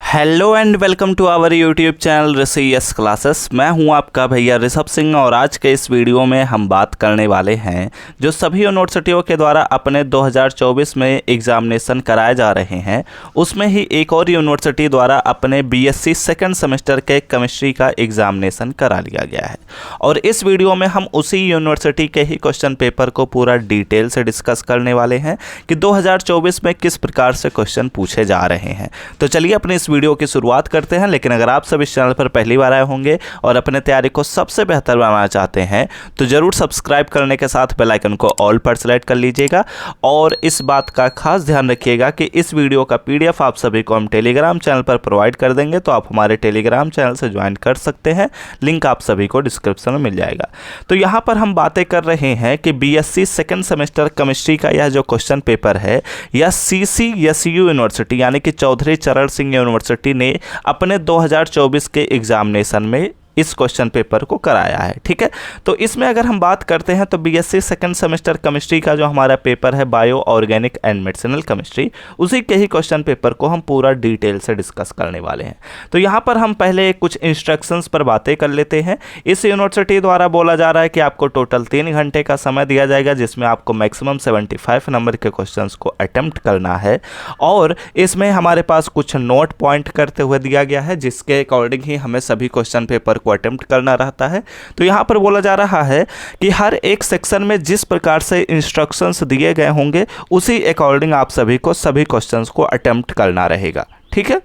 Hello and welcome to our YouTube channel Rishi classes. मैं हूं आपका भैया ऋषभ सिंह और आज के इस वीडियो में हम बात करने वाले हैं जो सभी यूनिवर्सिटियों के द्वारा अपने 2024 में एग्जामिनेशन कराए जा रहे हैं, उसमें ही एक और यूनिवर्सिटी द्वारा अपने बीएससी सेकंड सेमेस्टर के केमिस्ट्री का एग्जामिनेशन करा लिया गया है। और इस वीडियो में हम उसी यूनिवर्सिटी के ही क्वेश्चन पेपर को पूरा डिटेल से डिस्कस करने वाले हैं कि 2024 में किस प्रकार से क्वेश्चन पूछे जा रहे हैं। तो चलिए अपने इस वीडियो की शुरुआत करते हैं। लेकिन अगर आप सब इस चैनल पर पहली बार आए होंगे और अपने तैयारी को सबसे बेहतर बनाना चाहते हैं तो जरूर सब्सक्राइब करने के साथ बेल आइकन को ऑल पर सेलेक्ट कर लीजिएगा। और इस बात का खास ध्यान रखिएगा कि इस वीडियो का पीडीएफ आप सभी को हम टेलीग्राम चैनल पर प्रोवाइड कर देंगे, तो आप हमारे टेलीग्राम चैनल से ज्वाइन कर सकते हैं। लिंक आप सभी को डिस्क्रिप्शन में मिल जाएगा। तो यहाँ पर हम बातें कर रहे हैं कि बीएससी सेकेंड सेमेस्टर केमिस्ट्री का यह जो क्वेश्चन पेपर है यह CCSU यूनिवर्सिटी यानी कि चौधरी चरण सिंह यूनिवर्सिटी ने अपने 2024 के एग्जामिनेशन में इस क्वेश्चन पेपर को कराया है। ठीक है, तो इसमें अगर हम बात करते हैं तो बीएससी सेकंड सेमेस्टर केमिस्ट्री का जो हमारा पेपर है bio organic and medicinal chemistry, उसी के ही क्वेश्चन पेपर को हम पूरा डिटेल से डिस्कस करने वाले हैं। तो यहाँ पर हम पहले कुछ इंस्ट्रक्शंस पर बातें कर लेते हैं। इस यूनिवर्सिटी द्वारा बोला जा रहा है कि आपको टोटल 3 घंटे का समय दिया जाएगा, जिसमें आपको मैक्सिमम 75 नंबर के क्वेश्चन को अटेम्प्ट करना है। और इसमें हमारे पास कुछ नोट पॉइंट करते हुए दिया गया है, जिसके अकॉर्डिंग ही हमें सभी क्वेश्चन पेपर अटेम्प्ट करना रहता है। तो यहां पर बोला जा रहा है कि हर एक सेक्शन में जिस प्रकार से इंस्ट्रक्शंस दिए गए होंगे उसी अकॉर्डिंग आप सभी को सभी क्वेश्चंस को अटेम्प्ट करना रहेगा। ठीक है,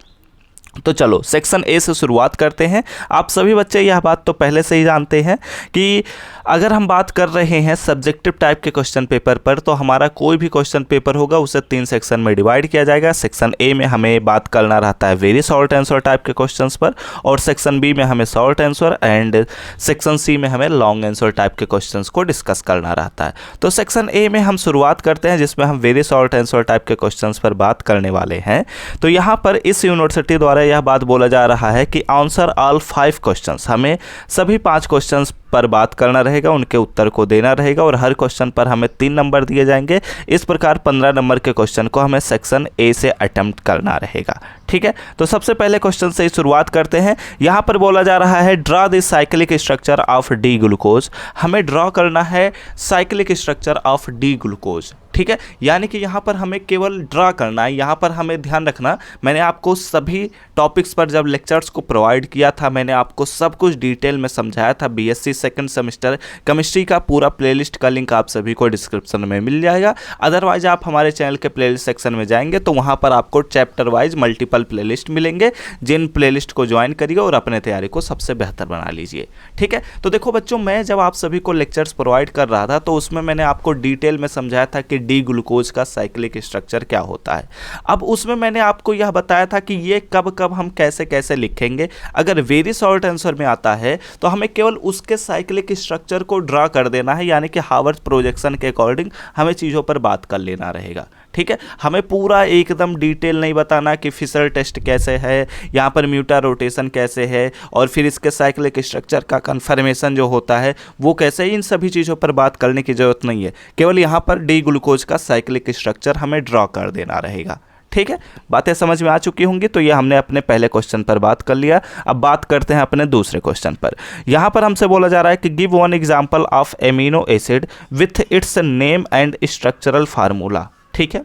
तो चलो सेक्शन ए से शुरुआत करते हैं। आप सभी बच्चे यह बात तो पहले से ही जानते हैं कि अगर हम बात कर रहे हैं सब्जेक्टिव टाइप के क्वेश्चन पेपर पर, तो हमारा कोई भी क्वेश्चन पेपर होगा उसे 3 सेक्शन में डिवाइड किया जाएगा। सेक्शन ए में हमें बात करना रहता है वेरी शॉर्ट आंसर टाइप के क्वेश्चंस पर, और सेक्शन बी में हमें short answer and section C में हमें लॉन्ग आंसर टाइप के क्वेश्चंस को डिस्कस करना रहता है। तो सेक्शन ए में हम शुरुआत करते हैं, जिसमें हम वेरी शॉर्ट आंसर टाइप के क्वेश्चंस पर बात करने वाले हैं। तो यहाँ पर इस यूनिवर्सिटी द्वारा यह बात बोला जा रहा है कि आंसर ऑल 5 क्वेश्चंस, हमें सभी 5 क्वेश्चंस पर बात करना रहेगा, उनके उत्तर को देना रहेगा और हर क्वेश्चन पर हमें 3 नंबर दिए जाएंगे। इस प्रकार 15 नंबर के क्वेश्चन को हमें सेक्शन ए से अटेम्प्ट करना रहेगा। ठीक है, तो सबसे पहले क्वेश्चन से ही शुरुआत करते हैं। यहाँ पर बोला जा रहा है draw the cyclic structure of D glucose. हमें ड्रॉ करना है cyclic structure of D glucose. ठीक है, यानी कि यहाँ पर हमें केवल ड्रा करना है। यहाँ पर हमें ध्यान रखना, मैंने आपको सभी टॉपिक्स पर जब लेक्चर्स को प्रोवाइड किया था, मैंने आपको सब कुछ डिटेल में समझाया था। बीएससी सेकंड सेमेस्टर केमिस्ट्री का पूरा प्लेलिस्ट का लिंक आप सभी को डिस्क्रिप्शन में मिल जाएगा। अदरवाइज आप हमारे चैनल के प्लेलिस्ट सेक्शन में जाएंगे तो वहाँ पर आपको चैप्टर वाइज मल्टीपल प्लेलिस्ट मिलेंगे, जिन प्लेलिस्ट को ज्वाइन करिए और अपने तैयारी को सबसे बेहतर बना लीजिए। ठीक है, तो देखो बच्चों, मैं जब आप सभी को लेक्चर्स प्रोवाइड कर रहा था तो उसमें मैंने आपको डिटेल में समझाया था कि डी ग्लूकोज का साइक्लिक स्ट्रक्चर क्या होता है। अब उसमें मैंने आपको यह बताया था कि ये कब कब हम कैसे कैसे लिखेंगे। अगर वेरी शॉर्ट आंसर में आता है तो हमें केवल उसके साइक्लिक स्ट्रक्चर को ड्रा कर देना है, यानी कि हावर्थ प्रोजेक्शन के अकॉर्डिंग हमें चीज़ों पर बात कर लेना रहेगा। ठीक है, हमें पूरा एकदम डिटेल नहीं बताना कि फिशर टेस्ट कैसे है, यहाँ पर म्यूटा रोटेशन कैसे है और फिर इसके साइक्लिक स्ट्रक्चर का कन्फर्मेशन जो होता है वो कैसे है। इन सभी चीज़ों पर बात करने की ज़रूरत नहीं है, केवल यहाँ पर डी ग्लूकोज का साइक्लिक स्ट्रक्चर हमें ड्रॉ कर देना रहेगा। ठीक है, बातें समझ में आ चुकी होंगी। तो ये हमने अपने पहले क्वेश्चन पर बात कर लिया। अब बात करते हैं अपने दूसरे क्वेश्चन पर। यहाँ पर हमसे बोला जा रहा है कि give one example of amino acid with its name and structural formula. ठीक है,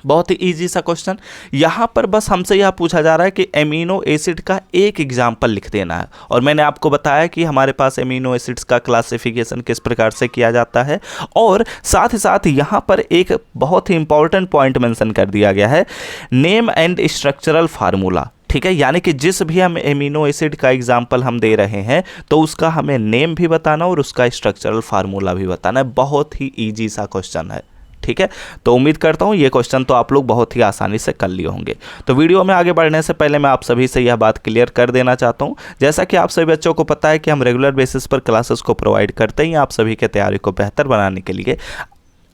बहुत ही इजी सा क्वेश्चन। यहाँ पर बस हमसे यह पूछा जा रहा है कि एमिनो एसिड का एक एग्जाम्पल लिख देना है। और मैंने आपको बताया कि हमारे पास एमिनो एसिड्स का क्लासिफिकेशन किस प्रकार से किया जाता है। और साथ ही साथ यहाँ पर एक बहुत ही इंपॉर्टेंट पॉइंट मेंशन कर दिया गया है, नेम एंड स्ट्रक्चरल फार्मूला। ठीक है, यानी कि जिस भी हम एमिनो एसिड का एग्जाम्पल हम दे रहे हैं तो उसका हमें नेम भी बताना और उसका स्ट्रक्चरल फार्मूला भी बताना है। बहुत ही ईजी सा क्वेश्चन है। ठीक है, तो उम्मीद करता हूँ ये क्वेश्चन तो आप लोग बहुत ही आसानी से कर लिए होंगे। तो वीडियो में आगे बढ़ने से पहले मैं आप सभी से यह बात क्लियर कर देना चाहता हूँ, जैसा कि आप सभी बच्चों को पता है कि हम रेगुलर बेसिस पर क्लासेस को प्रोवाइड करते हैं आप सभी के तैयारी को बेहतर बनाने के लिए।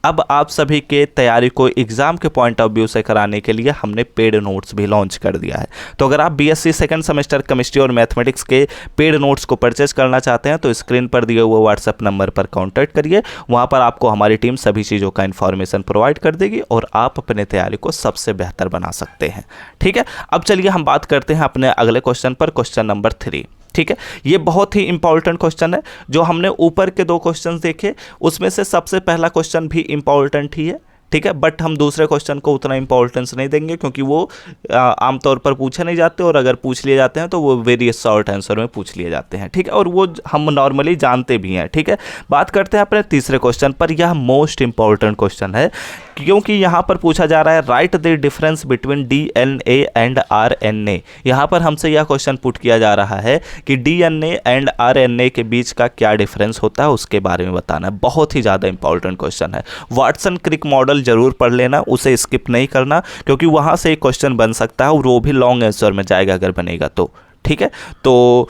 अब आप सभी के तैयारी को एग्जाम के पॉइंट ऑफ व्यू से कराने के लिए हमने पेड नोट्स भी लॉन्च कर दिया है। तो अगर आप बीएससी सेकंड सेमेस्टर केमिस्ट्री और मैथमेटिक्स के पेड नोट्स को परचेज करना चाहते हैं तो स्क्रीन पर दिए हुए व्हाट्सएप नंबर पर कॉन्टैक्ट करिए। वहाँ पर आपको हमारी टीम सभी चीज़ों का इन्फॉर्मेशन प्रोवाइड कर देगी और आप अपने तैयारी को सबसे बेहतर बना सकते हैं। ठीक है, अब चलिए हम बात करते हैं अपने अगले क्वेश्चन पर, क्वेश्चन नंबर 3। ठीक है, ये बहुत ही इंपॉर्टेंट क्वेश्चन है। जो हमने ऊपर के 2 क्वेश्चन देखे उसमें से सबसे पहला क्वेश्चन भी इंपॉर्टेंट ही है। ठीक है, बट हम दूसरे क्वेश्चन को उतना इंपॉर्टेंस नहीं देंगे क्योंकि वो आमतौर पर पूछे नहीं जाते और अगर पूछ लिए जाते हैं तो वो वेरी शॉर्ट आंसर में पूछ लिए जाते हैं। ठीक है, और वो हम नॉर्मली जानते भी हैं। ठीक है, बात करते हैं अपने तीसरे क्वेश्चन पर। यह मोस्ट इंपॉर्टेंट क्वेश्चन है क्योंकि यहाँ पर पूछा जा रहा है right the difference between DNA and RNA. यहाँ पर हमसे यह क्वेश्चन पुट किया जा रहा है कि डीएनए एंड आरएनए के बीच का क्या डिफरेंस होता है उसके बारे में बताना है। बहुत ही ज़्यादा इंपॉर्टेंट क्वेश्चन है। वाटसन क्रिक मॉडल जरूर पढ़ लेना, उसे स्किप नहीं करना क्योंकि वहाँ से एक क्वेश्चन बन सकता है और वो भी लॉन्ग आंसर में जाएगा अगर बनेगा तो। ठीक है, तो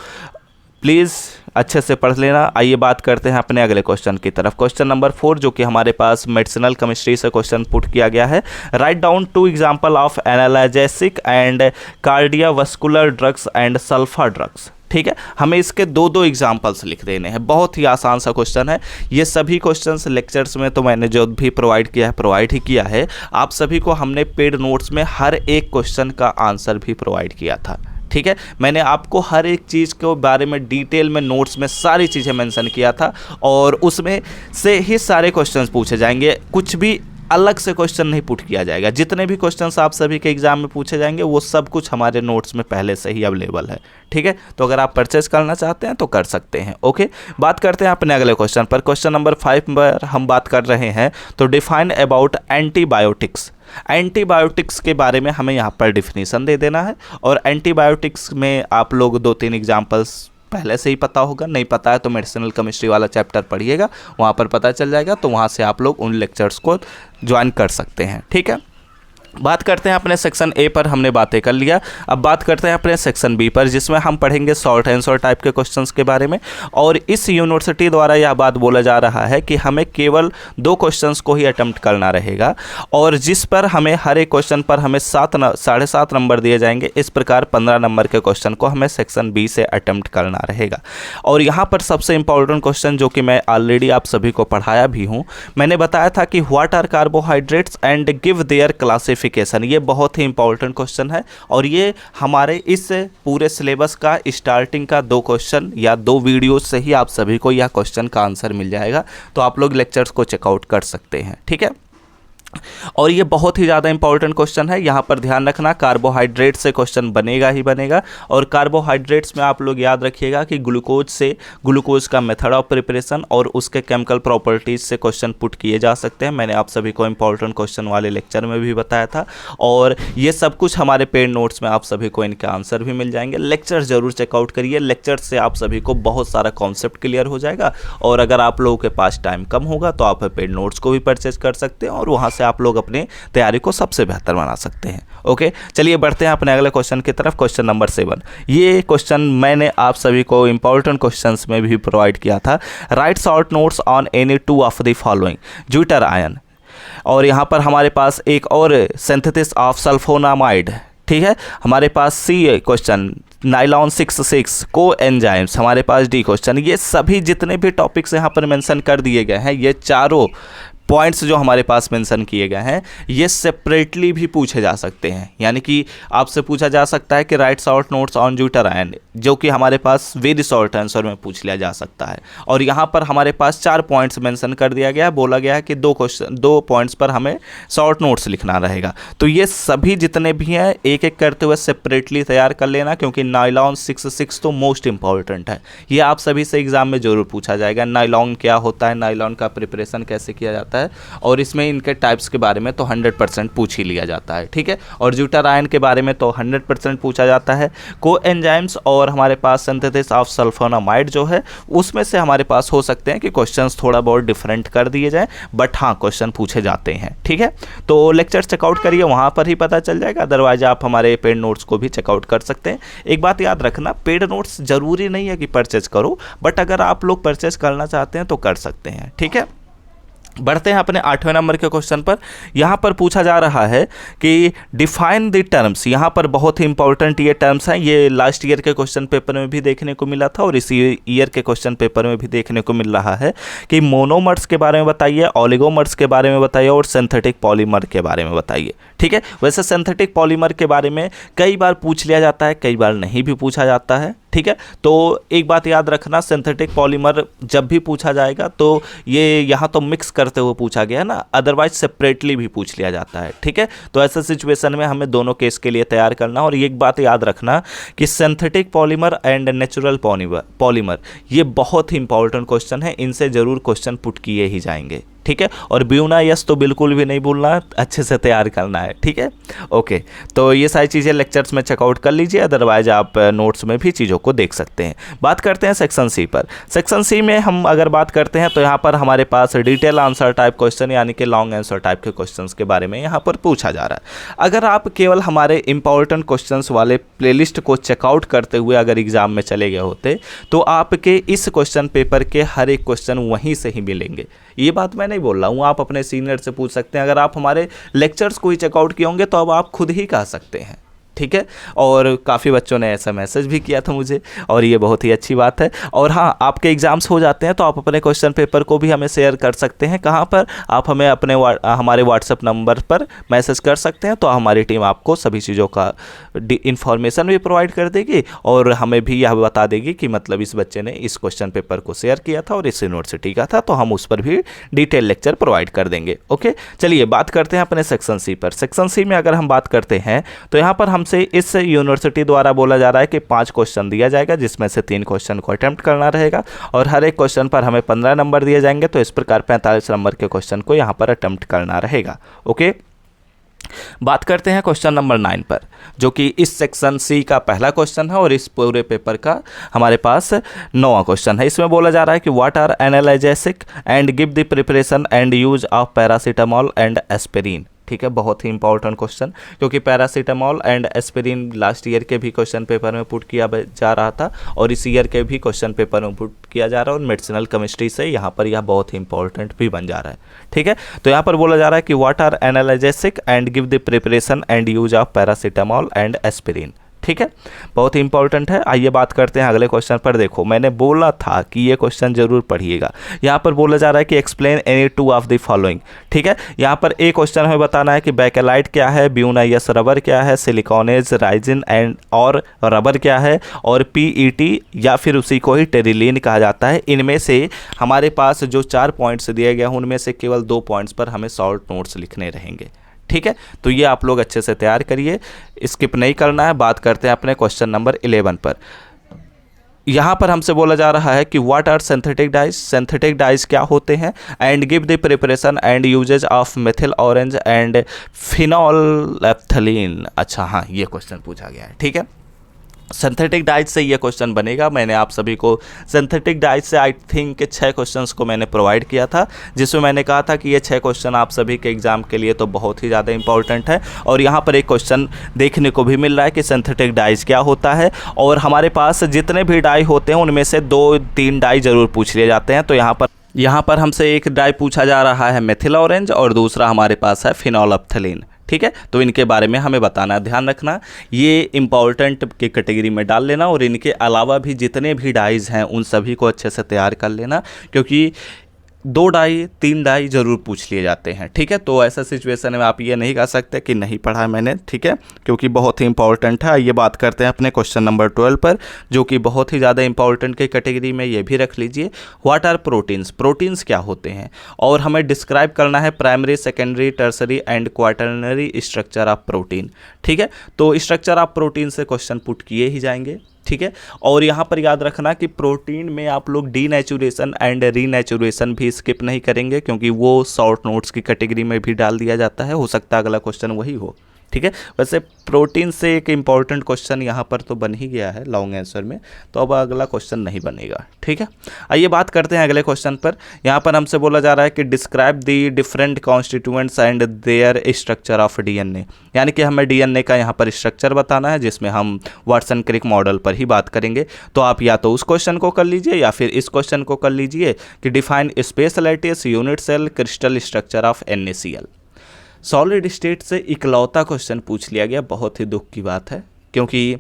प्लीज़ अच्छे से पढ़ लेना। आइए बात करते हैं अपने अगले क्वेश्चन की तरफ। क्वेश्चन नंबर 4 जो कि हमारे पास मेडिसिनल केमिस्ट्री से क्वेश्चन पुट किया गया है। Right down 2 example of analgesic and cardiovascular drugs and sulpha drugs. ठीक है, हमें इसके 2 एग्जाम्पल्स लिख देने हैं। बहुत ही आसान सा क्वेश्चन है। ये सभी क्वेश्चंस लेक्चर्स में तो मैंने जो भी प्रोवाइड किया है प्रोवाइड ही किया है। आप सभी को हमने पेड नोट्स में हर एक क्वेश्चन का आंसर भी प्रोवाइड किया था। ठीक है, मैंने आपको हर एक चीज़ के बारे में डिटेल में नोट्स में सारी चीज़ें मेंशन किया था और उसमें से ही सारे क्वेश्चंस पूछे जाएंगे। कुछ भी अलग से क्वेश्चन नहीं पुट किया जाएगा। जितने भी क्वेश्चंस आप सभी के एग्जाम में पूछे जाएंगे वो सब कुछ हमारे नोट्स में पहले से ही अवेलेबल है। ठीक है, तो अगर आप परचेज करना चाहते हैं तो कर सकते हैं। ओके, बात करते हैं अपने अगले क्वेश्चन पर। क्वेश्चन नंबर 5 पर हम बात कर रहे हैं तो डिफाइन अबाउट एंटीबायोटिक्स। एंटीबायोटिक्स के बारे में हमें यहाँ पर डिफिनीशन दे देना है और एंटीबायोटिक्स में आप लोग 2-3 एग्जाम्पल्स पहले से ही पता होगा। नहीं पता है तो मेडिसिनल केमिस्ट्री वाला चैप्टर पढ़िएगा, वहाँ पर पता चल जाएगा। तो वहाँ से आप लोग उन लेक्चर्स को ज्वाइन कर सकते हैं। ठीक है, बात करते हैं अपने सेक्शन ए पर, हमने बातें कर लिया। अब बात करते हैं अपने सेक्शन बी पर जिसमें हम पढ़ेंगे शॉर्ट आंसर टाइप के क्वेश्चंस के बारे में। और इस यूनिवर्सिटी द्वारा यह बात बोला जा रहा है कि हमें केवल 2 क्वेश्चंस को ही अटेम्प्ट करना रहेगा और जिस पर हमें हर एक क्वेश्चन पर हमें 7.5 नंबर दिए जाएंगे। इस प्रकार 15 नंबर के क्वेश्चन को हमें सेक्शन बी से अटेम्प्ट करना रहेगा। और यहाँ पर सबसे इंपॉर्टेंट क्वेश्चन जो कि मैं ऑलरेडी आप सभी को पढ़ाया भी हूँ, मैंने बताया था कि what are carbohydrates and give their classification. ये बहुत ही इंपॉर्टेंट क्वेश्चन है और ये हमारे इस पूरे सिलेबस का स्टार्टिंग का 2 क्वेश्चन या 2 वीडियो से ही आप सभी को यह क्वेश्चन का आंसर मिल जाएगा। तो आप लोग लेक्चर्स को चेकआउट कर सकते हैं। ठीक है, और ये बहुत ही ज़्यादा इंपॉर्टेंट क्वेश्चन है। यहाँ पर ध्यान रखना कार्बोहाइड्रेट से क्वेश्चन बनेगा ही बनेगा। और कार्बोहाइड्रेट्स में आप लोग याद रखिएगा कि ग्लूकोज से ग्लूकोज का मेथड ऑफ प्रिपरेशन और उसके केमिकल प्रॉपर्टीज से क्वेश्चन पुट किए जा सकते हैं। मैंने आप सभी को इंपॉर्टेंट क्वेश्चन वाले लेक्चर में भी बताया था और ये सब कुछ हमारे पेड नोट्स में आप सभी को इनके आंसर भी मिल जाएंगे। लेक्चर जरूर चेकआउट करिए। लेक्चर से आप सभी को बहुत सारा कॉन्सेप्ट क्लियर हो जाएगा और अगर आप लोगों के पास टाइम कम होगा तो आप पेड नोट्स को भी परचेज कर सकते हैं और वहाँ से आप लोग अपनी तैयारी को सबसे बेहतर बना सकते हैं। ओके, चलिए बढ़ते हैं अपने अगले क्वेश्चन की तरफ। क्वेश्चन नंबर 7, ये क्वेश्चन मैंने आप सभी को इंपॉर्टेंट क्वेश्चंस में भी प्रोवाइड किया था। Right short notes on any 2 of the following zwitter ion. और यहाँ पर हमारे पास एक और सिंथेसिस ऑफ सल्फोनामाइड। ठीक है, हमारे पास सी क्वेश्चन नाइलॉन 6 को एंजाइम्स, हमारे पास डी क्वेश्चन। ये सभी जितने भी टॉपिक्स यहाँ पर मेंशन कर दिए गए हैं, ये चारों पॉइंट्स जो हमारे पास मेंशन किए गए हैं ये सेपरेटली भी पूछे जा सकते हैं। यानी कि आपसे पूछा जा सकता है कि right short notes on zwitter ion, जो कि हमारे पास वेरी शॉर्ट आंसर में पूछ लिया जा सकता है। और यहाँ पर हमारे पास 4 पॉइंट्स मेंशन कर दिया गया है। बोला गया है कि 2 पॉइंट्स पर हमें शॉर्ट नोट्स लिखना रहेगा। तो ये सभी जितने भी हैं एक एक करते हुए सेपरेटली तैयार कर लेना क्योंकि नाइलॉन 6 तो मोस्ट इंपॉर्टेंट है। ये आप सभी से एग्जाम में जरूर पूछा जाएगा। नाइलॉन क्या होता है, नाइलॉन का प्रिपरेशन कैसे किया जाता है और इसमें इनके टाइप्स के बारे में तो 100% पूछ ही लिया जाता है। ठीक है, और ज्यूटर आयन के बारे में तो 100% पूछा जाता है। को एंजाइम्स और हमारे पास सिंथेसिस ऑफ सल्फोनामाइड जो है उसमें से हमारे पास हो सकते हैं कि क्वेश्चंस थोड़ा बहुत डिफरेंट कर दिए जाएं, बट हाँ क्वेश्चन पूछे जाते हैं। ठीक है, तो लेक्चर चेकआउट करिए, वहाँ पर ही पता चल जाएगा। अदरवाइज आप हमारे पेड नोट्स को भी चेकआउट कर सकते हैं। एक बात याद रखना, पेड नोट्स जरूरी नहीं है कि परचेज करो, बट अगर आप लोग परचेज करना चाहते हैं तो कर सकते हैं। ठीक है, बढ़ते हैं अपने 8वें नंबर के क्वेश्चन पर। यहाँ पर पूछा जा रहा है कि डिफाइन द टर्म्स। यहाँ पर बहुत ही इंपॉर्टेंट ये टर्म्स हैं, ये लास्ट ईयर के क्वेश्चन पेपर में भी देखने को मिला था और इसी ईयर के क्वेश्चन पेपर में भी देखने को मिल रहा है कि मोनोमर्स के बारे में बताइए, ऑलिगोमर्स के बारे में बताइए और सिंथेटिक पॉलीमर के बारे में बताइए। ठीक है, वैसे सिंथेटिक पॉलीमर के बारे में कई बार पूछ लिया जाता है, कई बार नहीं भी पूछा जाता है। ठीक है, तो एक बात याद रखना, सिंथेटिक पॉलीमर जब भी पूछा जाएगा तो ये यहाँ तो मिक्स करते हुए पूछा गया है ना, अदरवाइज सेपरेटली भी पूछ लिया जाता है। ठीक है, तो ऐसे सिचुएशन में हमें दोनों केस के लिए तैयार करना। और एक बात याद रखना कि synthetic polymer and natural polymer ये बहुत ही इंपॉर्टेंट क्वेश्चन है, इनसे जरूर क्वेश्चन पुट किए ही जाएंगे। ठीक है, और ब्यूना यस तो बिल्कुल भी नहीं भूलना, अच्छे से तैयार करना है। ठीक है, ओके, तो ये सारी चीज़ें लेक्चर्स में चेकआउट कर लीजिए, अदरवाइज आप नोट्स में भी चीज़ों को देख सकते हैं। बात करते हैं सेक्शन सी पर। सेक्शन सी में हम अगर बात करते हैं तो यहाँ पर हमारे पास डिटेल आंसर टाइप क्वेश्चन यानी कि लॉन्ग आंसर टाइप के क्वेश्चंस के बारे में यहाँ पर पूछा जा रहा है। अगर आप केवल हमारे इंपॉर्टेंट क्वेश्चंस वाले प्लेलिस्ट को चेकआउट करते हुए अगर एग्जाम में चले गए होते तो आपके इस क्वेश्चन पेपर के हर एक क्वेश्चन वहीं से ही मिलेंगे। ये बात मैं नहीं बोल रहा हूँ, आप अपने सीनियर से पूछ सकते हैं। अगर आप हमारे लेक्चर्स को ही चेकआउट किए होंगे तो अब आप खुद ही कह सकते हैं। ठीक है, और काफ़ी बच्चों ने ऐसा मैसेज भी किया था मुझे और ये बहुत ही अच्छी बात है। और हाँ, आपके एग्ज़ाम्स हो जाते हैं तो आप अपने क्वेश्चन पेपर को भी हमें शेयर कर सकते हैं। कहाँ पर? आप हमें अपने हमारे व्हाट्सएप नंबर पर मैसेज कर सकते हैं, तो हमारी टीम आपको सभी चीज़ों का इन्फॉर्मेशन भी प्रोवाइड कर देगी और हमें भी यह बता देगी कि मतलब इस बच्चे ने इस क्वेश्चन पेपर को शेयर किया था और इस यूनिवर्सिटी का था, तो हम उस पर भी डिटेल लेक्चर प्रोवाइड कर देंगे। ओके, चलिए बात करते हैं अपने सेक्शन सी पर। सेक्शन सी में अगर हम बात करते हैं तो यहाँ पर हमसे इस यूनिवर्सिटी द्वारा बोला जा रहा है कि 5 क्वेश्चन दिया जाएगा, जिसमें से 3 क्वेश्चन को अटेम्प्ट करना रहेगा और हर एक क्वेश्चन पर हमें 15 नंबर दिए जाएंगे। तो इस प्रकार 45 नंबर के क्वेश्चन को यहाँ पर अटेम्प्ट करना रहेगा। ओके, बात करते हैं क्वेश्चन नंबर 9 पर, जो कि इस सेक्शन सी का पहला क्वेश्चन है और इस पूरे पेपर का हमारे पास 9वां क्वेश्चन है। इसमें बोला जा रहा है कि what are analgesic and give the preparation and use of paracetamol and aspirin. ठीक है, बहुत ही इंपॉर्टेंट क्वेश्चन, क्योंकि paracetamol and aspirin last year के भी क्वेश्चन पेपर में पुट किया जा रहा था और इस ईयर के भी क्वेश्चन पेपर में पुट किया जा रहा है और मेडिसिनल केमिस्ट्री से यहाँ पर यह बहुत ही इंपॉर्टेंट भी बन जा रहा है। ठीक है, तो यहाँ पर बोला जा रहा है कि what are analgesic and give the preparation and use of paracetamol and aspirin. ठीक है, बहुत ही इंपॉर्टेंट है। आइए बात करते हैं अगले क्वेश्चन पर। देखो, मैंने बोला था कि ये क्वेश्चन जरूर पढ़िएगा। यहाँ पर बोला जा रहा है कि explain any 2 of the following. ठीक है, यहाँ पर एक क्वेश्चन हमें बताना है कि बैकेलाइट क्या है, ब्यूनाइस रबर क्या है, सिलिकॉनेज राइजिन एंड और रबर क्या है और पीईटी या फिर उसी को ही टेरिलीन कहा जाता है। इनमें से हमारे पास जो 4 पॉइंट्स दिए गए हैं उनमें से केवल 2 पॉइंट्स पर हमें शॉर्ट नोट्स लिखने रहेंगे। ठीक है, तो ये आप लोग अच्छे से तैयार करिए, स्किप नहीं करना है। बात करते हैं अपने क्वेश्चन नंबर 11 पर। यहाँ पर हमसे बोला जा रहा है कि what are synthetic dyes, synthetic dyes क्या होते हैं, and give the preparation and usages of methyl orange and phenolphthalein. अच्छा हाँ, ये क्वेश्चन पूछा गया है। ठीक है, सिंथेटिक डाइज से ये क्वेश्चन बनेगा। मैंने आप सभी को सिंथेटिक डाइज से आई थिंक 6 क्वेश्चंस को मैंने प्रोवाइड किया था, जिसमें मैंने कहा था कि ये 6 क्वेश्चन आप सभी के एग्जाम के लिए तो बहुत ही ज़्यादा इंपॉर्टेंट है। और यहाँ पर एक क्वेश्चन देखने को भी मिल रहा है कि सिंथेटिक डाइज क्या होता है, और हमारे पास जितने भी डाई होते हैं उनमें से 2-3 डाई जरूर पूछ लिए जाते हैं। तो यहाँ पर हमसे एक डाई पूछा जा रहा है मेथिल ऑरेंज और दूसरा हमारे पास है फिनोलेफ्थलीन। ठीक है, तो इनके बारे में हमें बताना, ध्यान रखना, ये इंपॉर्टेंट की कैटेगरी में डाल लेना और इनके अलावा भी जितने भी डाइज हैं उन सभी को अच्छे से तैयार कर लेना, क्योंकि 2 डाई 3 डाई जरूर पूछ लिए जाते हैं। ठीक है, तो ऐसा सिचुएशन में आप ये नहीं कह सकते कि नहीं पढ़ा है मैंने। ठीक है, क्योंकि बहुत ही इंपॉर्टेंट है। ये बात करते हैं अपने क्वेश्चन नंबर 12 पर, जो कि बहुत ही ज़्यादा इंपॉर्टेंट की कैटेगरी में ये भी रख लीजिए। व्हाट आर प्रोटीन्स, प्रोटीन्स क्या होते हैं, और हमें डिस्क्राइब करना है primary, secondary, tertiary and quaternary structure of protein. ठीक है, तो स्ट्रक्चर ऑफ प्रोटीन से क्वेश्चन पुट किए ही जाएंगे। ठीक है, और यहाँ पर याद रखना कि प्रोटीन में आप लोग डीनेचुरेशन एंड रीनेचुरेशन भी स्किप नहीं करेंगे, क्योंकि वो शॉर्ट नोट्स की कैटेगरी में भी डाल दिया जाता है। हो सकता है अगला क्वेश्चन वही हो। ठीक है। वैसे प्रोटीन से एक इम्पॉर्टेंट क्वेश्चन यहाँ पर तो बन ही गया है लॉन्ग आंसर में, तो अब अगला क्वेश्चन नहीं बनेगा। ठीक है, आइए बात करते हैं अगले क्वेश्चन पर। यहाँ पर हमसे बोला जा रहा है कि describe the different constituents and there structure of DNA, यानी कि हमें डीएनए का यहाँ पर स्ट्रक्चर बताना है, जिसमें हम वाटसन क्रिक मॉडल पर ही बात करेंगे। तो आप या तो उस क्वेश्चन को कर लीजिए या फिर इस क्वेश्चन को कर लीजिए कि define space lattice unit cell crystal structure of NaCl। Solid state से इकलौता क्वेश्चन पूछ लिया गया, बहुत ही दुख की बात है, क्योंकि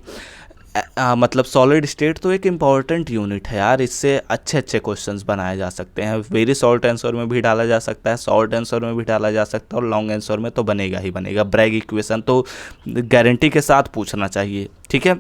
मतलब सॉलिड स्टेट तो एक इम्पॉर्टेंट यूनिट है यार, इससे अच्छे अच्छे क्वेश्चंस बनाए जा सकते हैं। वेरी शॉर्ट आंसर में भी डाला जा सकता है, शॉर्ट आंसर में भी डाला जा सकता है, और लॉन्ग आंसर में तो बनेगा ही बनेगा। ब्रैग इक्वेशन तो गारंटी के साथ पूछना चाहिए। ठीक है,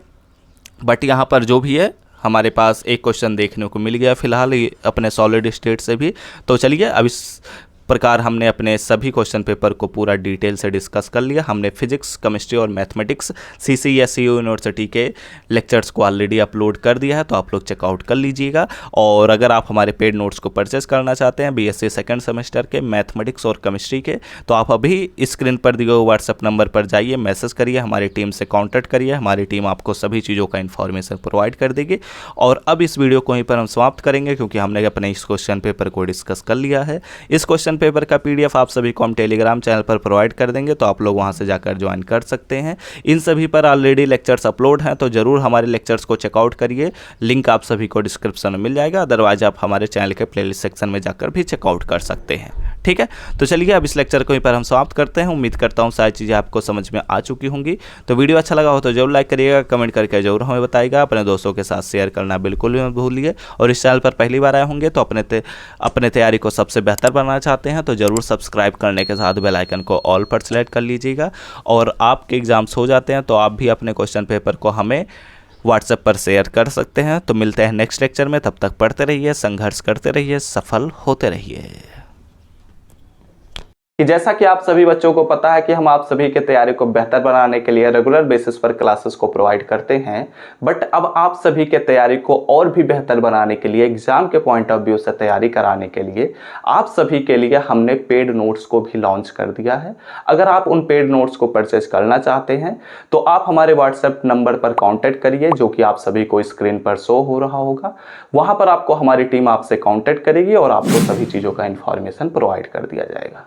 बट यहाँ पर जो भी है हमारे पास एक क्वेश्चन देखने को मिल गया फिलहाल अपने सॉलिड स्टेट से भी। तो चलिए, अब इस प्रकार हमने अपने सभी क्वेश्चन पेपर को पूरा डिटेल से डिस्कस कर लिया। हमने फिजिक्स, केमिस्ट्री और मैथमेटिक्स CCSE यूनिवर्सिटी के लेक्चर्स को ऑलरेडी अपलोड कर दिया है, तो आप लोग चेकआउट कर लीजिएगा। और अगर आप हमारे पेड नोट्स को परचेस करना चाहते हैं BSc सेकेंड सेमेस्टर के मैथमेटिक्स और केमिस्ट्री के, तो आप अभी स्क्रीन पर दिए हुए व्हाट्सएप नंबर पर जाइए, मैसेज करिए, हमारी टीम से कॉन्टैक्ट करिए। हमारी टीम आपको सभी चीज़ों का इन्फॉर्मेशन प्रोवाइड कर देगी। और अब इस वीडियो को यहीं पर हम समाप्त करेंगे, क्योंकि हमने अपने इस क्वेश्चन पेपर को डिस्कस कर लिया है। इस क्वेश्चन पेपर का PDF आप सभी को हम टेलीग्राम चैनल पर प्रोवाइड कर देंगे, तो आप लोग वहां से जाकर ज्वाइन कर सकते हैं। इन सभी पर ऑलरेडी लेक्चर्स अपलोड हैं, तो जरूर हमारे लेक्चर्स को चेकआउट करिए। लिंक आप सभी को डिस्क्रिप्शन में मिल जाएगा, अदरवाइज आप हमारे चैनल के प्लेलिस्ट सेक्शन में जाकर भी चेकआउट कर सकते हैं। ठीक है, तो चलिए अब इस लेक्चर को यहीं पर हम समाप्त करते हैं। उम्मीद करता हूँ सारी चीज़ें आपको समझ में आ चुकी होंगी। तो वीडियो अच्छा लगा हो तो जरूर लाइक करिएगा, कमेंट करके जरूर हमें बताइएगा, अपने दोस्तों के साथ शेयर करना बिल्कुल भी मत भूलिए। और इस चैनल पर पहली बार आए होंगे तो अपने तैयारी को सबसे बेहतर बनाना चाहते हैं तो जरूर सब्सक्राइब करने के साथ बेल आइकन को ऑल पर सेलेक्ट कर लीजिएगा। और आपके एग्जाम्स हो जाते हैं तो आप भी अपने क्वेश्चन पेपर को हमें व्हाट्सएप पर शेयर कर सकते हैं। तो मिलते हैं नेक्स्ट लेक्चर में, तब तक पढ़ते रहिए, संघर्ष करते रहिए, सफल होते रहिए। कि जैसा कि आप सभी बच्चों को पता है कि हम आप सभी के तैयारी को बेहतर बनाने के लिए रेगुलर बेसिस पर क्लासेस को प्रोवाइड करते हैं, बट अब आप सभी के तैयारी को और भी बेहतर बनाने के लिए, एग्जाम के पॉइंट ऑफ व्यू से तैयारी कराने के लिए आप सभी के लिए हमने पेड नोट्स को भी लॉन्च कर दिया है। अगर आप उन पेड नोट्स को परचेज करना चाहते हैं तो आप हमारे व्हाट्सएप नंबर पर कॉन्टैक्ट करिए, जो कि आप सभी को स्क्रीन पर शो हो रहा होगा। वहां पर आपको हमारी टीम आपसे कॉन्टैक्ट करेगी और आपको सभी चीज़ों का इंफॉर्मेशन प्रोवाइड कर दिया जाएगा।